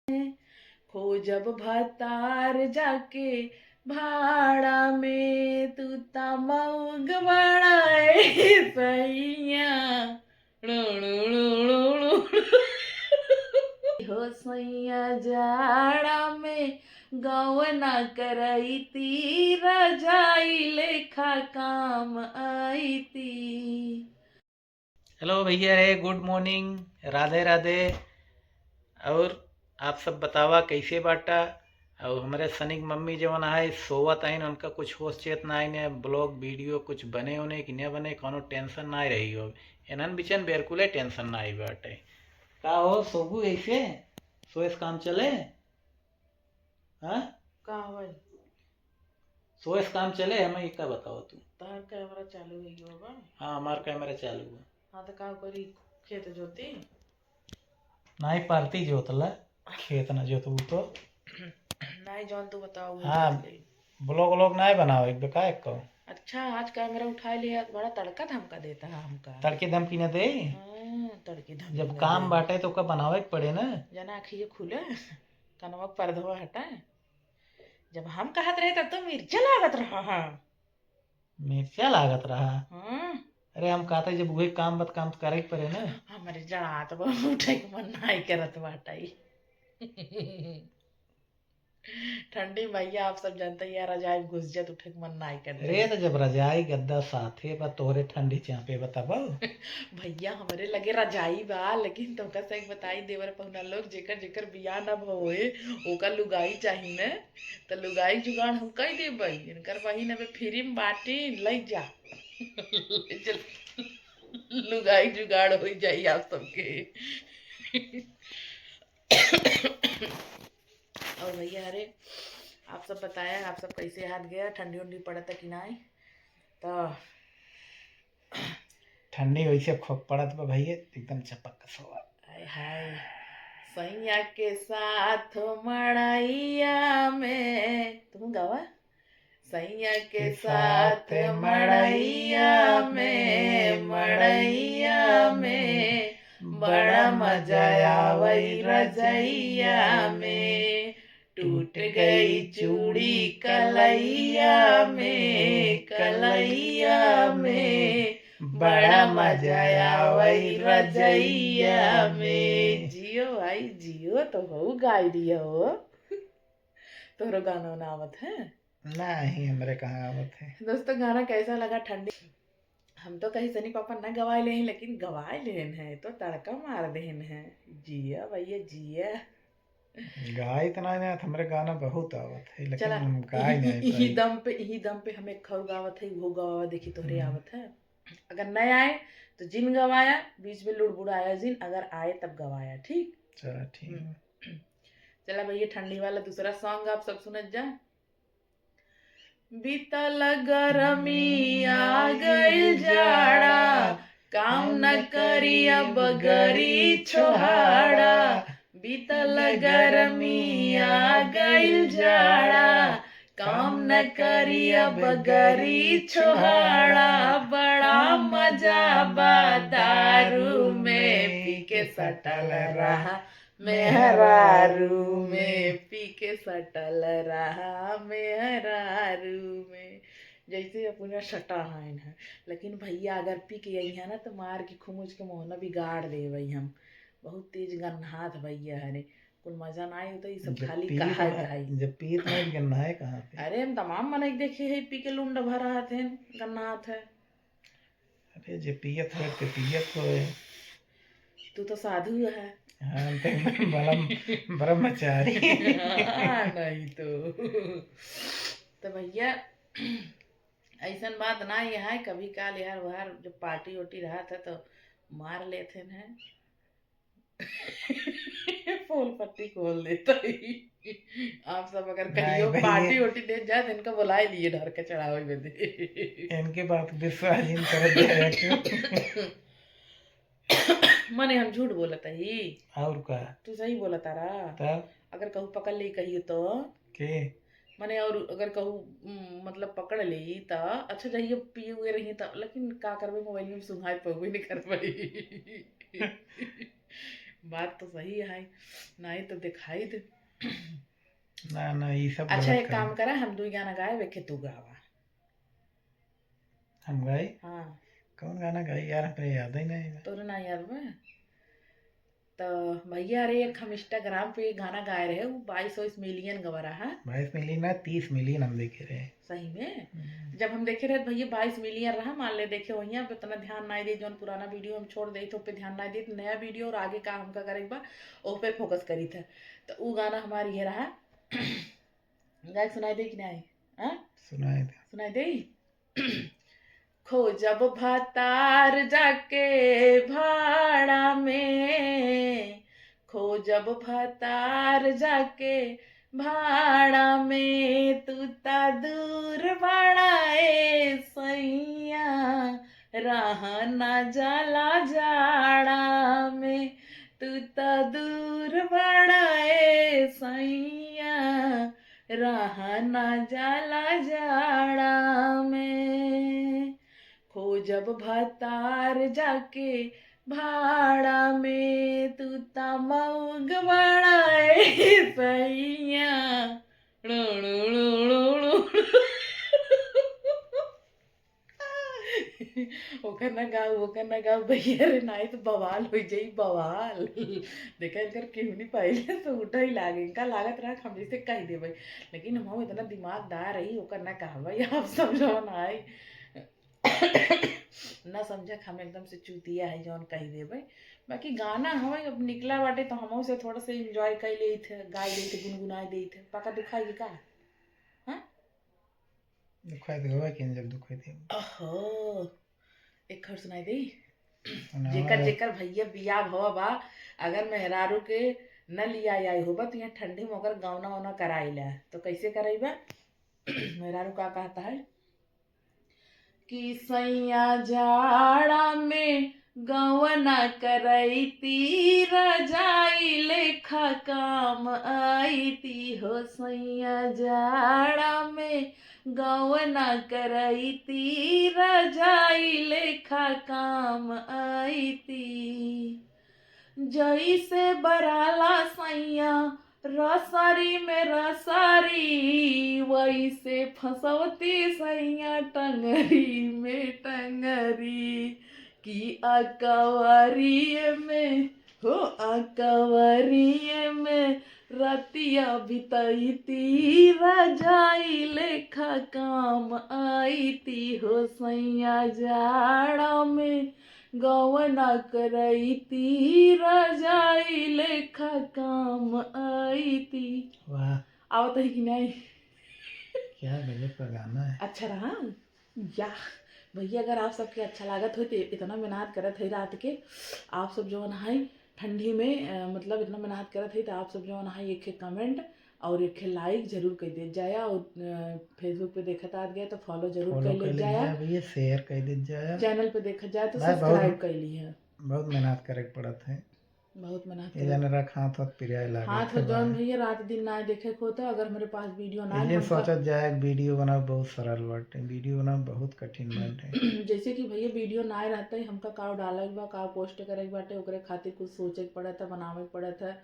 खोजब भतार जाके भाड़ा में तू तमौग बड़ाए सैया हो सैया जाड़ा में गवना करई ती रजाई लेखा काम आई ती। हेलो भैया रे, गुड मॉर्निंग, राधे राधे। और आप सब बतावा कैसे बाटा। और हमारे सनिक मम्मी जवन है सोवत आइन, उनका कुछ होश चेत ना आइन, ब्लॉग वीडियो कुछ बने होने कि न बने, कोनो टेंशन ना रही हो। एनन बिचन बिल्कुल टेंशन ना आई बाटे। का हो सोबू ऐसे सोएस काम चले? हाँ, का होल सोएस काम चले हमें का बताओ तू। तार कैमरा चालू है बा। हाँ, हमार कैमरा चालू है। हाँ तो का करी खेत जोती ना ही पार्टी जोतला, खेत ना जोतबू तो। नहीं जौन तू बताओ वो हाँ, जोत ले। ब्लॉग व्लॉग ना बनाओ एक बेका एक को। अच्छा आज कैमरा उठा लिया, बड़ा तड़का धमका देता है हमका। तड़के धमकी न दे। हाँ, तड़के धमकी जब न दे। काम बाटे तो का बनावे के पड़े ना। जना आखिए खुले कनवा पर्दवा हटाए। जब हम कहत रहे तब तो मिर्चा लागत रहा। हाँ मिर्चा लागत रहा। हाँ अरे हम कहते जब वही काम बत काम तो करे के पड़े ना। हमारे जड़ा तो उठे के मन नहीं करत बाटाई। ठंडी मैया आप सब जानते हैं यार, रजाई में घुस जाए तो उठे के मन नहीं करता अरे है। तो जब रजाई गद्दा साथे बा तोहरे ठंडी चापे बताबो। भैया हमारे लगे रजाई बा, लेकिन तुमका से एक बताई देवर पहुना लोग जेकर जेकर बियाह न होए ओकर लुगाई चाही न। तो लुगाई जुगाड़ हम कई देबै, इनकर बहिन अबे फ्री में बाटी ले जा। ले चल लुगाई जुगाड़ हो जाई आप सबके। और भैया अरे आप सब बताया, आप सब कैसे हाथ गया, ठंडी उंडी पड़ता कि नहीं? तो ठंडी वैसे खूब पड़त बा भैया, एकदम चपक सोआ। हाय हाय सैया के साथ मड़ैया में तुम गावा। सैया के साथ मड़ैया में बड़ा मजा आवई रजैया में। टूट गई चूड़ी कलैया में बड़ा मजा आवई रजैया में। जियो भाई जियो, तो हो गाई दिया हो। तोहरो गाना ना आवत है? नहीं हमरे कहाँ आवत है। दोस्तों गाना कैसा लगा ठंडी? हम तो कहीं सनी पापा न गवाए ले हैं, लेकिन गवाए लेन है तो तड़का मार देन है। जिया भैया जिया। गाय तो नहीं ना, हमरे गाना बहुत आवत है लेकिन चला हम गाय नहीं पाई। यही दम पे हमें खर गावत है वो गवावा देखी तोहरे आवत है। अगर नहीं आए तो जिन गवाया बीच में लुड़बुड़ाया जिन, अगर आए तब गवाया ठीक। चला ठीक है। चला भैया ठंडी वाला दूसरा सॉन्ग आप सब सुनत जा। बीतल गरमी आ गइल जाड़ा, काम न करी अब गरी छोहाड़ा। बीतल गरमी आ गइल जाड़ा, काम न करी अब गरी छोहाड़ा। बड़ा मजा बा दारू में पी के सटल रहा, मेहरारू में पी के सटल रहा मेहरारू में। जैसे अपना सटा है, लेकिन भैया अगर पी के आई है ना तो मार के खुमुच के मोहना बिगाड़ देवै हम। बहुत तेज गन्हात भैया है, कुल मजा ना आई तो ये सब खाली कहा है। जब पीत नहीं गन्ना है कहाँ पे। अरे हम तमाम मन देखे है पी के लुंड भरा थे गन्हात है। अरे जे पियत हो ते पियत हो। तू तो साधु है। हाँ तो एकदम ब्रह्मचारी। नहीं तो भैया ऐसा बात ना ये है, कभी काल यार वहार जब पार्टी वार्टी रहा था तो मार लेते हैं। फूल पट्टी खोल देता ही। आप सब अगर कहियो पार्टी वार्टी दे जाए तो इनका बुला ही लिए डर के चढ़ावे में दे। इनके बात विश्वास इन कर दे। मने हम झूठ बोलता ही। और का तू सही बोलता रहा। तब अगर कहूँ पकड़ ली कहियो तो के मने, और अगर कहूँ मतलब पकड़ ली तो अच्छा जाइए पिए हुए रही तब, लेकिन का करबे मोबाइल में सुनाई पबे नहीं करबे। बात तो सही है, नहीं तो दिखाई दे। ना ना ये सब अच्छा गलत एक काम करा, हम दो गाना गाए वेखे तू गावा। हम गाई। हाँ कौन गाना गाई यार, हमें याद ही नहीं है। तोरे ना याद में तो भैया अरे एक हम इंस्टाग्राम पे गाना गाए रहे, वो 22 मिलियन गवा रहा है। 22 मिलियन ना 30 मिलियन हम देखे रहे। सही में जब हम देखे रहे भैया 22 मिलियन रहा, मान ले देखे वही पे उतना ध्यान ना दे, जो पुराना वीडियो हम छोड़ दे तो पे ध्यान ना दे, नया वीडियो और आगे का हमका करे बा ओ पे फोकस करी था। तो वो गाना हमारी ये रहा। गाय सुनाई दे कि नहीं? हाँ सुनाए थे। सुनाई दे। खो जब भातार जाके भाड़ा में, खो जब भातार जाके भाड़ा में, तू ता दूर बड़ाए सैया, राह ना जाला जाड़ा में, तू ता दूर बड़ाए सैया, राह ना जाला जाड़ा में, खो जब भतार जाके भाड़ा में, तू तमौग बड़ाए सैया, णु णु णु णु णु। ओकर ना गाओ भैया रे, नहीं तो बवाल हो जाई बवाल। देखा इनकर केहू नहीं पाइले तो उठा ही लागे, इनका लागत रहा हम जैसे कह देबै, लेकिन हम इतना दिमागदार रही ओकर ना कहबै, आप समझो ना आई। ना समझक हम एकदम से चूतिया है जौन कह देबै, बाकी गाना हवा अब निकला बाटे तो हमहू से थोड़ा सा एंजॉय कर ले थे, गाय ले थे, गुनगुनाए दे थे, पका दुखाई का। हाँ दुखाई तो हुआ कि जब दुखाई थी। ओहो एक खर सुनाई दे। सुनावा जेकर है। जेकर भैया बिया भवा बा, अगर मेहरारू के न लिया आई होबा तो यहाँ ठंडी में ओकर गौना वौना कराइला, तो कैसे कराइबा? मेहरारू का कहता है कि सैया जाड़ा में गवना करैती, रजाई लेखा काम आईती हो, सैया जाड़ा में गवना करैती, रजाई लेखा काम आईती, जैसे बराला सैया रसारी में रसारी, वैसे फंसौती सैया टंगरी में टंगरी, कि अकवरिये में हो अकवरिये में रतिया बितैती, रजाई लेखा काम आईती हो, सैया जाड़ा में गवना करैती, रजाई लेखा काम आईती। वाह आवत है कि नहीं? क्या गजब का गाना है। अच्छा रहा या भैया, अगर आप सबके अच्छा लागत हो तो इतना मेहनत करत है रात के, आप सब जो है ठंडी में मतलब इतना मेहनत करत है, तो आप सब जो है एक कमेंट और एक लाइक जरूर कर दे जाया, और फेसबुक पे देखत आ गया तो फॉलो जरूर फॉलो कर कर ले लीजिए जाया, भैया, शेयर कर दीजिए, चैनल पे देखा जाए तो भाई सब्सक्राइब कर ली है। बहुत मेहनत करे के पड़त है, बहुत मेहनत ये कर, जाने रख हाथ हाथ पिराए लागत हाथ है जौन भाई। भैया रात दिन ना देखे को होता, अगर मेरे पास वीडियो ना ये हमका सोचत जाए वीडियो बनाओ बहुत सरल बाटे, वीडियो बनाओ बहुत कठिन बाटे। जैसे कि भैया वीडियो ना रहता ही हमका का डाले बा का पोस्ट करे के बाटे, ओकरे खातिर कुछ सोचे के पड़त है, बनावे के पड़त है,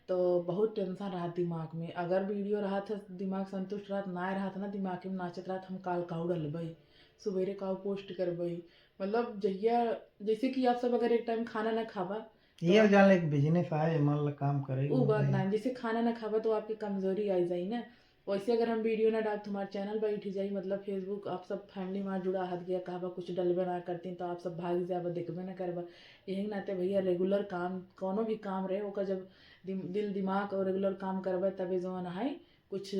तो बहुत टेंशन रहा दिमाग में। अगर वीडियो रहा था दिमाग संतुष्ट रहा, ना रहा था ना दिमाग में नाचत रहा, हम काल काउ डलबै, सवेरे काउ पोस्ट करबै, मतलब जहिया जैसे कि आप सब अगर एक टाइम खाना ना खावा ये जान एक बिजनेस है, मान लो काम करे वो बात ना, जैसे खाना ना खावा तो आपकी कमजोरी आई जाई ना, वैसे अगर हम वीडियो ना डाल तुम्हारे चैनल पर उठी जाई, मतलब फेसबुक आप सब फैमिली में जुड़ा हट गया, कहवा कुछ डलबे ना करती तो आप सब भाग जाबा देखबे ना करबा, यही नाते भैया रेगुलर काम कोनो भी काम रहे ओका जब दिल दिमाग और रेगुलर काम करबे तबे जो ना है कुछ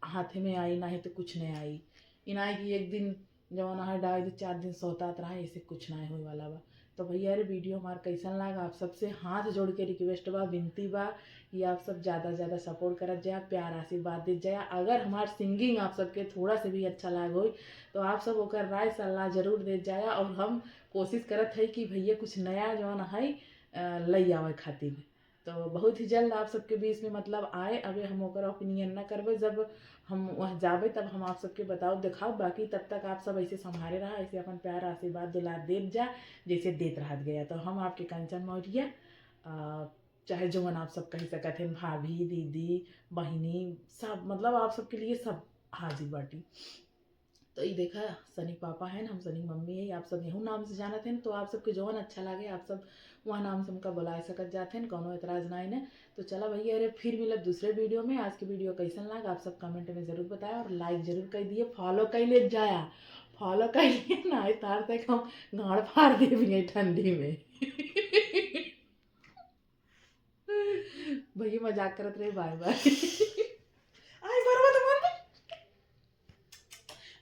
हाथे में आई, ना तो कुछ नहीं आई, इना कि एक दिन जब ना है डाल 4 दिन सोतात रहा, ऐसे कुछ ना होने वाला बा। तो भैया रे वीडियो हमारा कैसन लगा, आप सबसे हाथ जोड़ के रिक्वेस्ट बा, विनती बा कि आप सब ज़्यादा से ज़्यादा सपोर्ट करत जाए, प्यार आशीर्वाद दे जाए। अगर हमार सिंगिंग आप सबके थोड़ा से भी अच्छा लाग हो तो आप सब ओकर राय सलाह जरूर दे जाए, और हम कोशिश करत है कि भैया कुछ नया जौन है लई आवे खातिर, तो बहुत ही जल्द आप सबके बीच में मतलब आए। अभी हम ओकर ओपिनियन ना करबे, जब हम वहाँ जाबे तब हम आप सबके बताओ दिखाओ, बाकी तब तक आप सब ऐसे संभाले रहा, ऐसे अपन प्यार आशीर्वाद दुलार देत जा जैसे देत रहत गया। तो हम आपके कंचन मौर्य चाहे जवन आप सब कही सकत हैं, भाभी दीदी बहिनी सब, मतलब आप सबके लिए सब हाजिर बाटी। तो ये देखा सनिक पापा हैं, हम सनिक मम्मी है, आप सब यहू नाम से जानत हैं। तो आप सबके जौन अच्छा लगे आप सब वहाँ नाम से हमका बुला सकत जाते हैं, कोनो एतराज़ ना है। तो चला भैया, अरे फिर मिलब दूसरे वीडियो में। आज की वीडियो कैसन लगा आप सब कमेंट में ज़रूर बताया और लाइक ज़रूर कर दिए, फॉलो कर ले जाया, फॉलो कर लिए ना तार तक हम गाड़ फाड़ दे भी ठंडी में। भैया मजाक करत रहे, बाय बाय। आई बरवा तो मन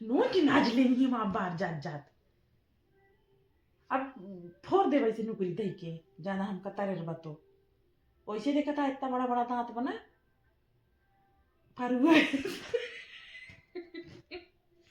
नोट नाच लेंगी वहाँ बाहर जात जात। अब फोड़ दे वैसे नौकरी दे के जाना हम कतारे बतो वैसे देखा था इतना बड़ा बड़ा दांत बना पर